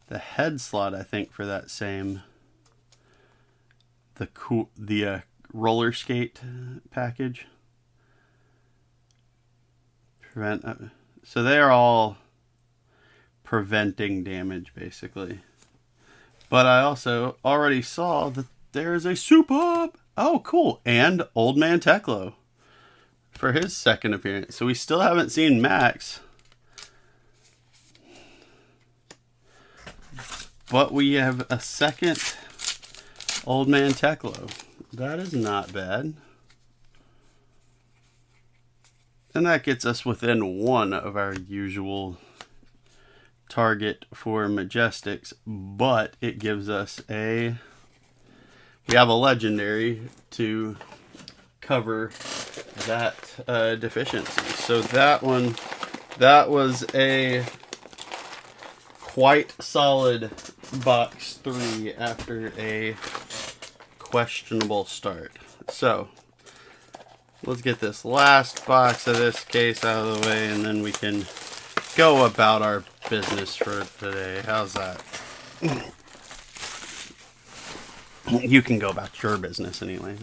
S1: The head slot, I think, for that same the roller skate package. So they are all preventing damage, basically. But I also already saw that there is a soup up. Oh, cool. And Old Man Teklo for his second appearance. So we still haven't seen Max. But we have a second Old Man Teklo. That is not bad. And that gets us within 1 of our usual target for Majestics. But it gives us we have a legendary to cover that deficiency. So that was a quite solid box 3 after a questionable start. So let's get this last box of this case out of the way, and then we can go about our business for today. How's that? You can go about your business anyway.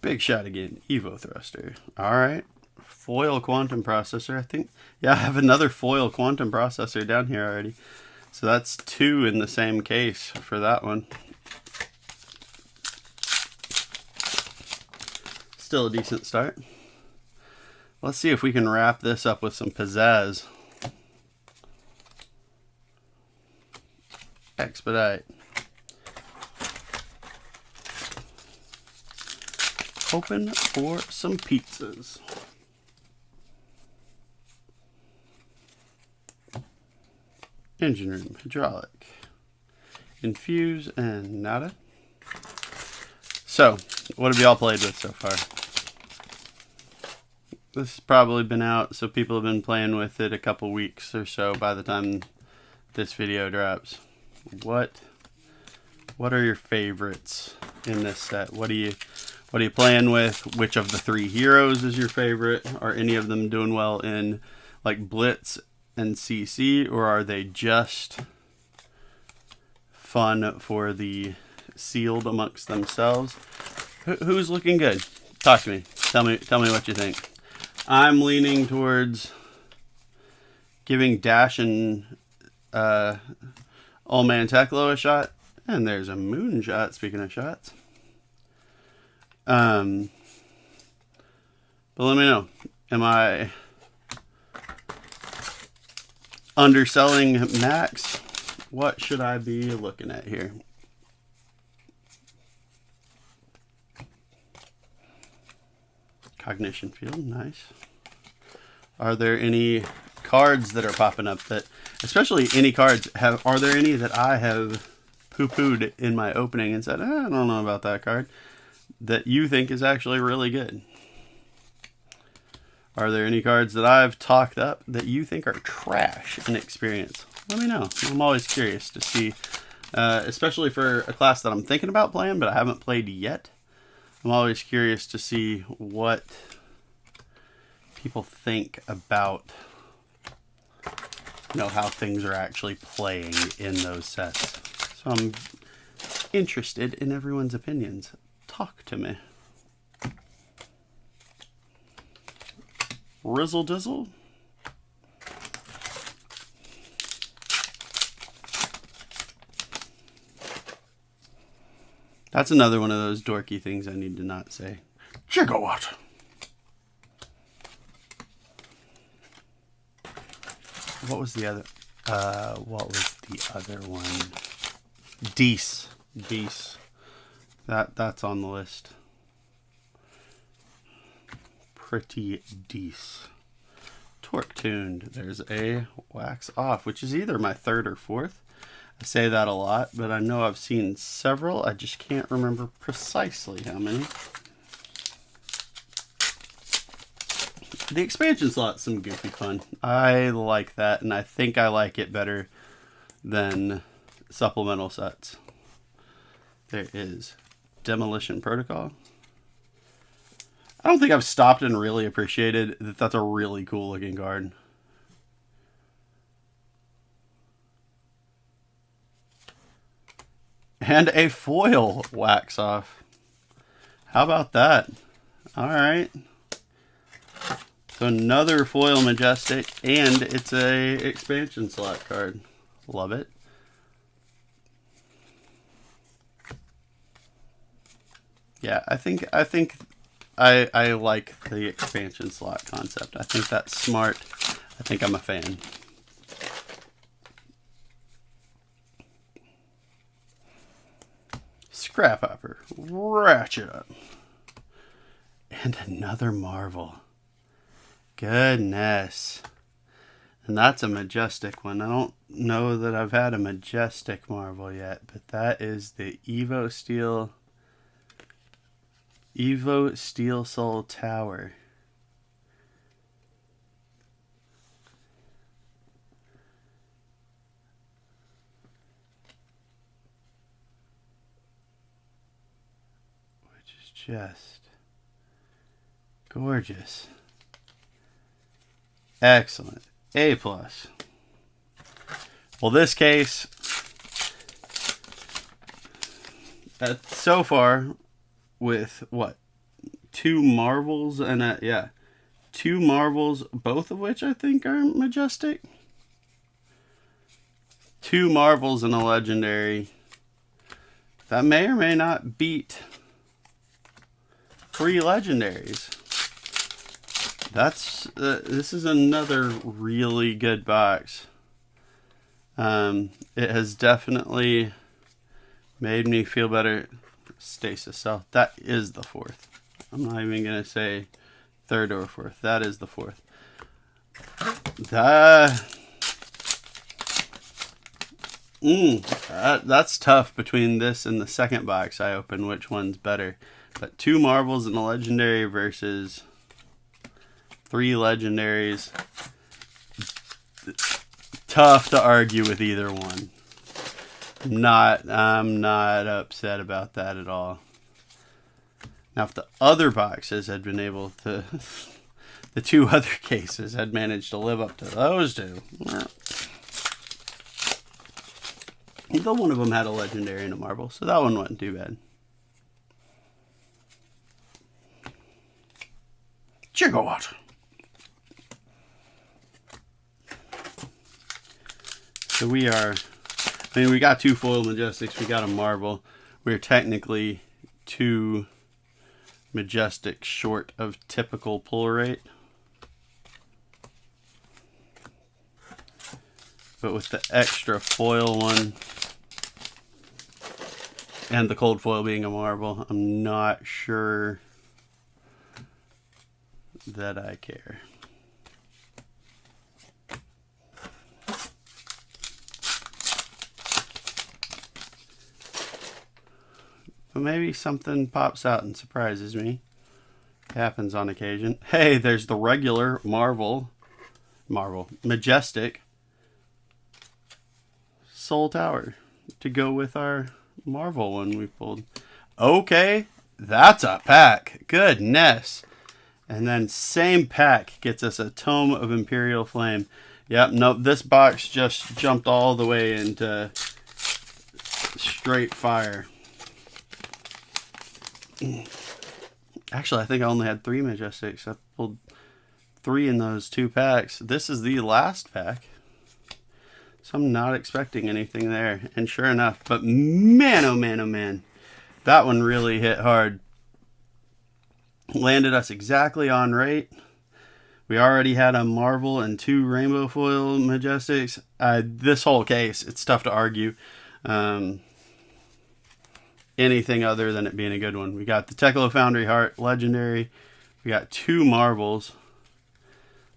S1: Big shot again. Evo Thruster. Alright. Foil Quantum Processor, I think. Yeah, I have another foil Quantum Processor down here already. So that's 2 in the same case for that one. Still a decent start. Let's see if we can wrap this up with some pizzazz. Expedite. Hoping for some pizzas. Engine room, hydraulic, infuse, and nada. So, what have y'all played with so far? This has probably been out, so people have been playing with it a couple weeks or so by the time this video drops. What are your favorites in this set? What are you playing with? Which of the 3 heroes is your favorite? Are any of them doing well in like Blitz and CC, or are they just fun for the sealed amongst themselves? Who's looking good? Talk to me. Tell me what you think. I'm leaning towards giving Dash and All-Mechanologist a shot. And there's a moonshot, speaking of shots. But let me know. Am I underselling Max? What should I be looking at here? Cognition field, nice. Are there any cards that are popping up that, especially any cards, are there any that I have poo-pooed in my opening and said, I don't know about that card, that you think is actually really good? Are there any cards that I've talked up that you think are trash in experience? Let me know. I'm always curious to see, especially for a class that I'm thinking about playing, but I haven't played yet. I'm always curious to see what people think about, how things are actually playing in those sets. So I'm interested in everyone's opinions. Talk to me. Rizzle dizzle. That's another one of those dorky things I need to not say. Gigawatt. What was the other? One? Deece. That's on the list. Pretty Deece. Torque tuned. There's a wax off, which is either my 3rd or 4th. I say that a lot, but I know I've seen several. I just can't remember precisely how many. The expansion slot's some goofy fun. I like that, and I think I like it better than supplemental sets. There is Demolition Protocol. I don't think I've stopped and really appreciated that. That's a really cool looking card. And a foil wax off. How about that? All right. So another foil Majestic, and it's a expansion slot card. Love it. Yeah, I think I like the expansion slot concept. I think that's smart. I think I'm a fan. Scrap Hopper, Ratchet Up, and another Marvel. Goodness. And that's a Majestic one. I don't know that I've had a Majestic Marvel yet, but that is the Evo Steel Soul Tower. Which is just gorgeous. Excellent. A+. Well, this case, so far, with what? 2 Marvels and 2 Marvels, both of which I think are Majestic. 2 marvels and a legendary. That may or may not beat 3 legendaries. That's this is another really good box. It has definitely made me feel better. Stasis cell. That is the 4th. I'm not even gonna say 3rd or 4th. That is the 4th. That's tough between this and the second box I opened. Which one's better? But 2 marvels and a legendary versus 3 legendaries. Tough to argue with either one. I'm not upset about that at all. Now, if the other boxes had been able to, the 2 other cases had managed to live up to those 2. Either one of them had a legendary and a marvel, so that one wasn't too bad. Gigawatt. So we got 2 foil majestics, we got a marvel. We're technically 2 majestics short of typical pull rate. But with the extra foil one and the cold foil being a marvel, I'm not sure that I care. But maybe something pops out and surprises me. It happens on occasion. Hey, there's the regular Majestic Soul Tower to go with our Marvel one we pulled. Okay, that's a pack. Goodness. And then same pack gets us a Tome of Imperial Flame. Yep, nope, this box just jumped all the way into straight fire. Actually, I think I only had 3 Majestics. I pulled 3 in those 2 packs. This is the last pack. So I'm not expecting anything there. And sure enough, but man, oh man, oh man. That one really hit hard. Landed us exactly on rate. We already had a Marvel and 2 Rainbow Foil Majestics. This whole case, it's tough to argue anything other than it being a good one. We got the Teklo Foundry Heart Legendary. We got 2 Marvels.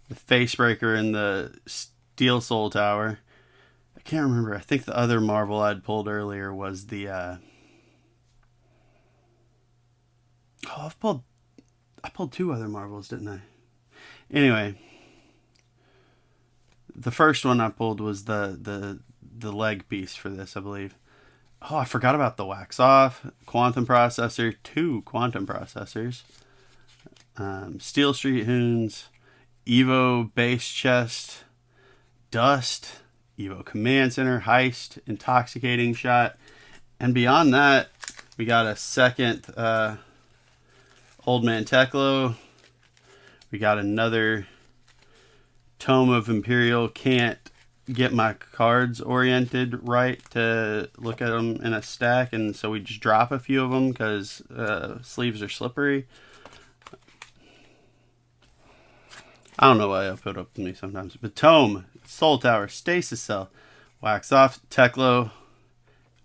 S1: The Facebreaker and the Steel Soul Tower. I can't remember. I think the other Marvel I'd pulled earlier was the... I pulled 2 other Marvels, didn't I? Anyway, the first one I pulled was the leg piece for this, I believe. Oh, I forgot about the Wax Off, Quantum Processor, 2 Quantum Processors, Steel Street Hoons, Evo Base Chest, Dust, Evo Command Center, Heist, Intoxicating Shot, and beyond that, we got a second Old Man Teklo. We got another Tome of Imperial. Can't get my cards oriented right to look at them in a stack, and so we just drop a few of them because sleeves are slippery. I don't know why I put up with me sometimes. But Tome, Soul Tower, Stasis Cell, Wax Off, Teklo,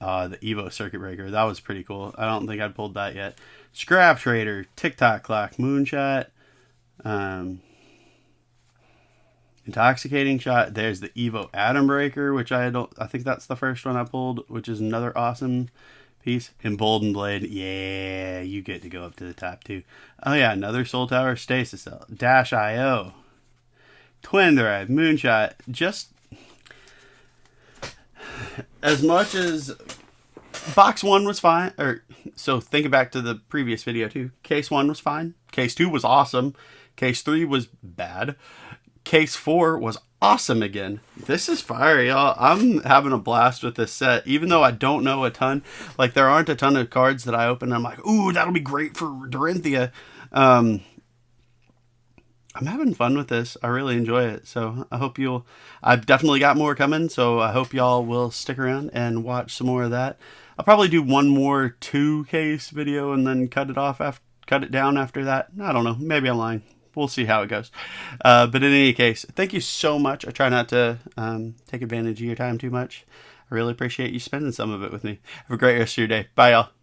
S1: the Evo Circuit Breaker. That was pretty cool. I don't think I'd pulled that yet. Scrap Trader, TikTok Clock, Moonshot, Intoxicating Shot. There's the Evo Atom Breaker, which I think that's the first one I pulled, which is another awesome piece. Emboldened Blade. Yeah, you get to go up to the top too. Oh yeah, another Soul Tower, Stasis Cell, Dash IO, Twin Thread, Moonshot. Just as much as box 1 was fine, so think back to the previous video too. Case 1 was fine. Case 2 was awesome. Case 3 was bad. Case 4 was awesome again. This is fire, y'all. I'm having a blast with this set, even though I don't know a ton. Like, there aren't a ton of cards that I open and I'm like, ooh, that'll be great for Dorinthia. I I'm having fun with this. I really enjoy it. So I hope I've definitely got more coming. So I hope y'all will stick around and watch some more of that. I'll probably do one more 2-case video and then cut it down after that. I don't know. Maybe I'm lying. We'll see how it goes. But in any case, thank you so much. I try not to take advantage of your time too much. I really appreciate you spending some of it with me. Have a great rest of your day. Bye, y'all.